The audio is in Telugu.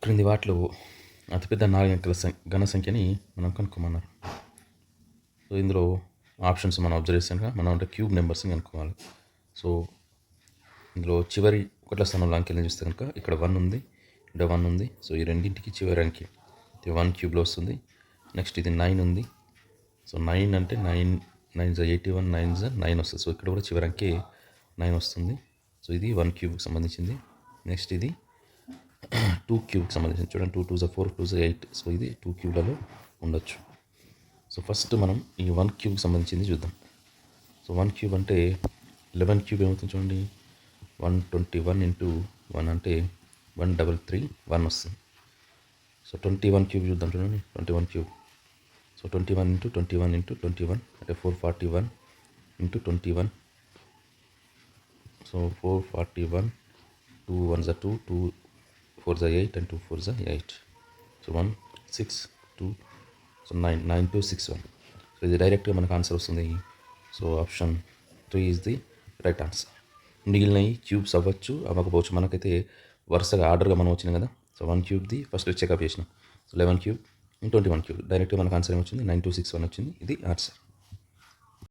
క్రింది వాటిలో అతిపెద్ద 4 అంకెల ఘన సంఖ్యని మనం కనుక్కోమన్నారు. సో ఇందులో ఆప్షన్స్ మనం అబ్జర్వ్ చేసాక మనం అంటే క్యూబ్ నెంబర్స్ని కనుక్కోవాలి. సో ఇందులో చివరి ఒకట్ల స్థానంలో అంకెలను చూస్తే కనుక ఇక్కడ 1 ఉంది, ఇక్కడ 1 ఉంది. సో ఈ రెండింటికి చివరి అంకె 1 క్యూబ్లో వస్తుంది. నెక్స్ట్ ఇది 9 ఉంది. సో 9 అంటే 9 9 జా 81, 9 జా 9 వస్తుంది. సో ఇక్కడ కూడా చివరి అంకె 9 వస్తుంది. సో ఇది 1 క్యూబ్కి సంబంధించింది. నెక్స్ట్ ఇది 2 క్యూబ్కి సంబంధించింది. చూడండి 2 2 జా 4, 2 జా 8. సో ఇది 2 క్యూబ్లలో ఉండొచ్చు. సో ఫస్ట్ మనం ఈ 1 క్యూబ్కి సంబంధించింది చూద్దాం. సో 1 క్యూబ్ అంటే 11 క్యూబ్ ఏమవుతుంది చూడండి. 121 ఇంటూ 1 అంటే 133 1 వస్తుంది. సో 21 క్యూబ్ చూద్దాం చూడండి. 21 క్యూబ్. సో 21 ఇంటూ 21 ఇంటూ 21 అంటే 441 ఇంటూ 21. సో 441 2 1 జా 2, 2 4 జా 8 and 2 4 జా 8. సో 1 6 2. సో 9 9 2 6 1. సో ఇది డైరెక్ట్గా మనకు ఆన్సర్ వస్తుంది. So option 3 is the right answer. మిగిలినవి క్యూబ్స్ అవ్వచ్చు అవ్వకపోవచ్చు. మనకైతే వరుసగా ఆర్డర్గా మనం వచ్చినాయి కదా. సో 1 క్యూబ్ది ఫస్ట్ చెకప్ చేసినాం. సో 11 క్యూబ్ 21 క్యూబ్ డైరెక్ట్గా మనకు ఆన్సర్ ఏమొచ్చింది 9261 వచ్చింది. ఇది ఆన్సర్.